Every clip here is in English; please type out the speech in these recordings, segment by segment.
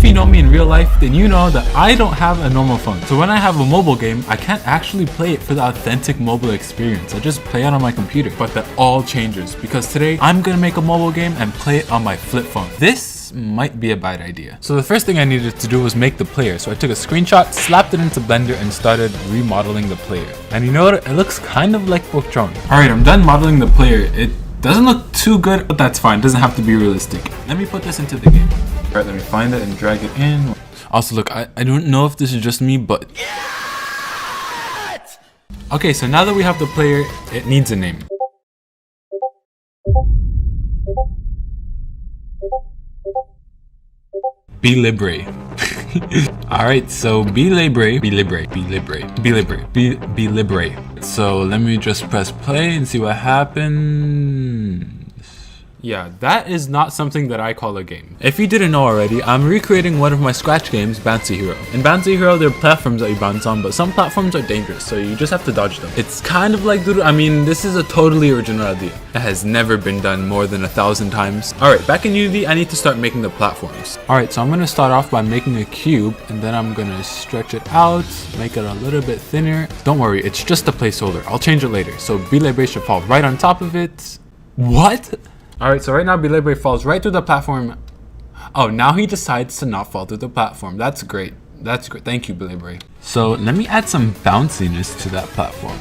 you know me in real life, then you know that I don't have a normal phone. So when I have a mobile game, I can't actually play it for the authentic mobile experience. I just play it on my computer. But that all changes because today I'm gonna make a mobile game and play it on my flip phone. This might be a bad idea. So the first thing I needed to do was make the player. So I took a screenshot, slapped it into Blender, and started remodeling the player. And you know what? It looks kind of like Pokemon. Alright, I'm done modeling the player. It doesn't look too good, but that's fine. It doesn't have to be realistic. Let me put this into the game. Alright, let me find it and drag it in. Also, look, I don't know if this is just me, but... Okay, so now that we have the player, it needs a name. Be Libre. Alright, so Be Libre. So let me just press play and see what happens. Yeah, that is not something that I call a game. If you didn't know already, I'm recreating one of my Scratch games, Bouncy Hero. In Bouncy Hero, there are platforms that you bounce on, but some platforms are dangerous, so you just have to dodge them. It's kind of like Doodle. I mean, this is a totally original idea. It has never been done more than 1,000 times. Alright, back in Unity, I need to start making the platforms. Alright, so I'm gonna start off by making a cube, and then I'm gonna stretch it out, make it a little bit thinner. Don't worry, it's just a placeholder. I'll change it later. So Be Libre should fall right on top of it. What? Alright, so right now Be Libre falls right through the platform. Oh, now he decides to not fall through the platform. That's great. That's great. Thank you, Be Libre. So let me add some bounciness to that platform.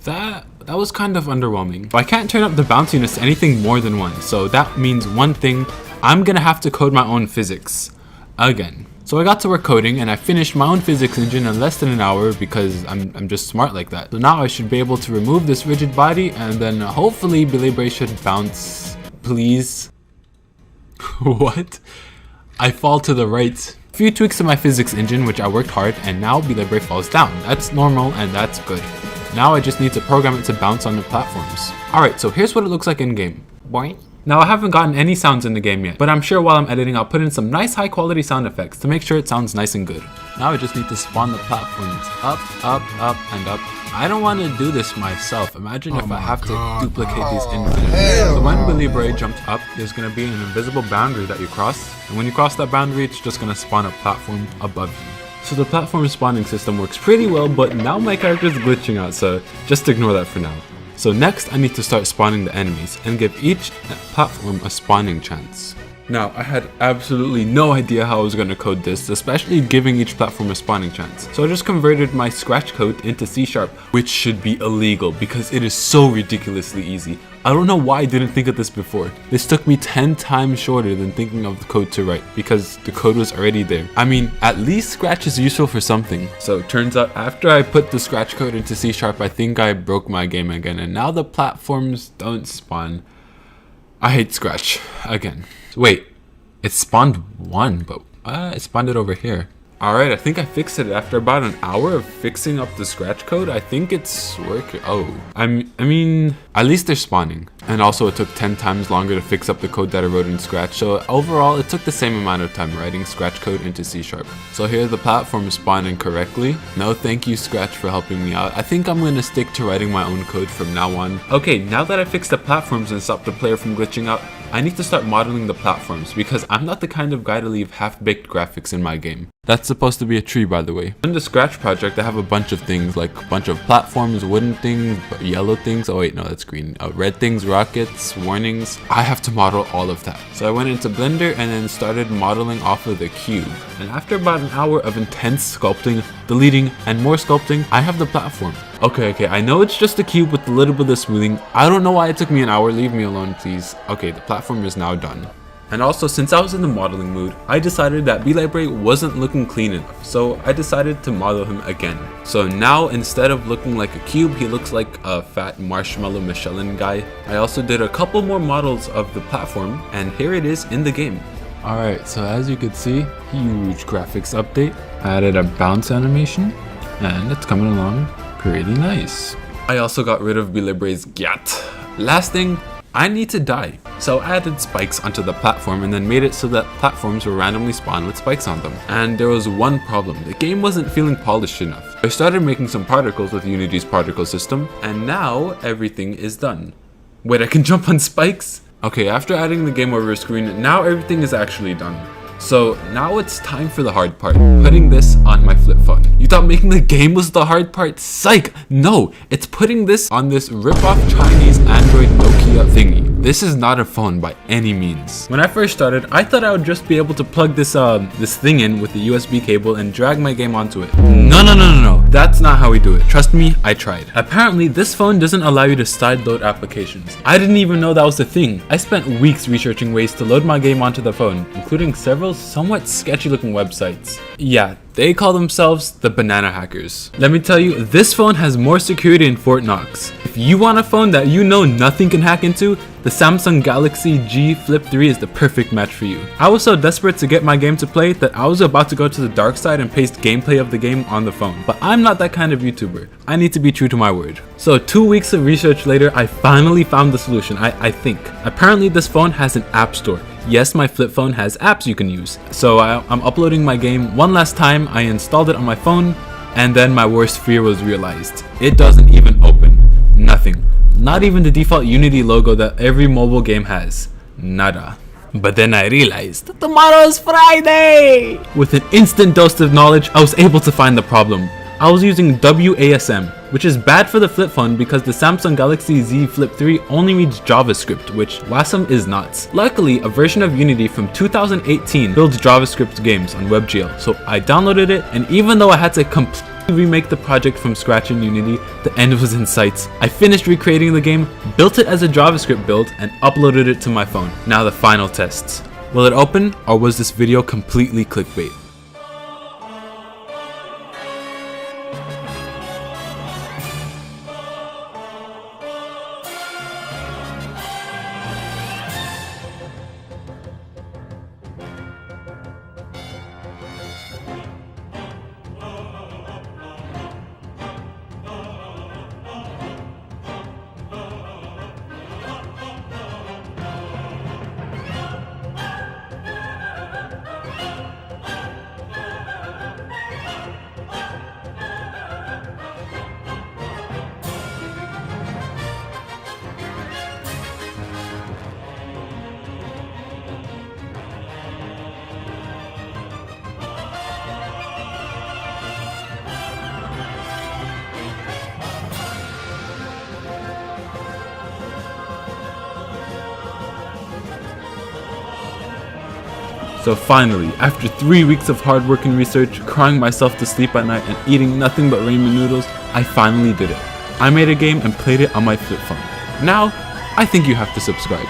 That was kind of underwhelming. But I can't turn up the bounciness to anything more than 1. So that means one thing. I'm gonna have to code my own physics. Again. So I got to work coding and I finished my own physics engine in less than an hour because I'm just smart like that. So now I should be able to remove this rigid body and then hopefully Be Libre should bounce. Please. What? I fall to the right. A few tweaks to my physics engine which I worked hard, and now Be Libre falls down. That's normal and that's good. Now I just need to program it to bounce on the platforms. Alright, so here's what it looks like in game. Boing. Now I haven't gotten any sounds in the game yet, but I'm sure while I'm editing I'll put in some nice high quality sound effects to make sure it sounds nice and good. Now I just need to spawn the platforms up, up, up, and up. I don't want to do this myself. Imagine if I have to duplicate these infinitely. So when Be Libre jumps up, there's going to be an invisible boundary that you cross, and when you cross that boundary it's just going to spawn a platform above you. So the platform spawning system works pretty well, but now my character is glitching out, so just ignore that for now. So next I need to start spawning the enemies and give each platform a spawning chance. Now I had absolutely no idea how I was going to code this, especially giving each platform a spawning chance. So I just converted my Scratch code into C#, which should be illegal because it is so ridiculously easy. I don't know why I didn't think of this before. This took me 10 times shorter than thinking of the code to write because the code was already there. I mean, at least Scratch is useful for something. So it turns out after I put the Scratch code into C#, I think I broke my game again, and now the platforms don't spawn. I hate Scratch again. Wait, it spawned 1, but it spawned it over here. Alright, I think I fixed it after about an hour of fixing up the Scratch code. I think it's working. Oh, I mean, at least they're spawning. And also it took 10 times longer to fix up the code that I wrote in Scratch. So overall, it took the same amount of time writing Scratch code into C#. So here the platform is spawning correctly. No thank you Scratch for helping me out. I think I'm gonna stick to writing my own code from now on. Okay, now that I fixed the platforms and stopped the player from glitching out, I need to start modeling the platforms because I'm not the kind of guy to leave half-baked graphics in my game. That's supposed to be a tree, by the way. In the Scratch project, I have a bunch of things, like a bunch of platforms, wooden things, yellow things. Oh wait, no, that's green. Red things, rockets, warnings. I have to model all of that. So I went into Blender and then started modeling off of the cube. And after about an hour of intense sculpting, deleting, and more sculpting, I have the platform. Okay, I know it's just a cube with a little bit of smoothing. I don't know why it took me an hour. Leave me alone, please. Okay, the platform is now done. And also, since I was in the modeling mood, I decided that Be Libre wasn't looking clean enough, so I decided to model him again. So now, instead of looking like a cube, he looks like a fat marshmallow Michelin guy. I also did a couple more models of the platform, and here it is in the game. Alright, so as you can see, huge graphics update. I added a bounce animation, and it's coming along pretty nice. I also got rid of Be Libre's gyat. Last thing, I need to die. So I added spikes onto the platform and then made it so that platforms will randomly spawn with spikes on them. And there was one problem, the game wasn't feeling polished enough. I started making some particles with Unity's particle system, and now everything is done. Wait, I can jump on spikes? Okay, after adding the game over screen, now everything is actually done. So now it's time for the hard part, putting this on my flip phone. You thought making the game was the hard part? Psych! No, it's putting this on this rip-off Chinese Android Nokia thingy. This is not a phone by any means. When I first started, I thought I would just be able to plug this thing in with the USB cable and drag my game onto it. No. That's not how we do it. Trust me, I tried. Apparently, this phone doesn't allow you to sideload applications. I didn't even know that was a thing. I spent weeks researching ways to load my game onto the phone, including several somewhat sketchy looking websites. Yeah, they call themselves the banana hackers. Let me tell you, this phone has more security than Fort Knox. If you want a phone that you know nothing can hack into, the Samsung Galaxy G Flip 3 is the perfect match for you. I was so desperate to get my game to play that I was about to go to the dark side and paste gameplay of the game on the phone. But I'm not that kind of YouTuber. I need to be true to my word. So 2 weeks of research later, I finally found the solution, I think. Apparently this phone has an app store. Yes, my flip phone has apps you can use. So I'm uploading my game one last time. I installed it on my phone, and then my worst fear was realized. It doesn't even open. Nothing. Not even the default Unity logo that every mobile game has. Nada. But then I realized, tomorrow's Friday! With an instant dose of knowledge, I was able to find the problem. I was using WASM, which is bad for the flip phone because the Samsung Galaxy Z Flip 3 only reads JavaScript, which WASM is not. Luckily, a version of Unity from 2018 builds JavaScript games on WebGL, so I downloaded it, and even though I had to completely remake the project from scratch in Unity, the end was in sight. I finished recreating the game, built it as a JavaScript build, and uploaded it to my phone. Now the final tests. Will it open, or was this video completely clickbait? So finally, after 3 weeks of hard work and research, crying myself to sleep at night and eating nothing but ramen noodles, I finally did it. I made a game and played it on my flip phone. Now, I think you have to subscribe.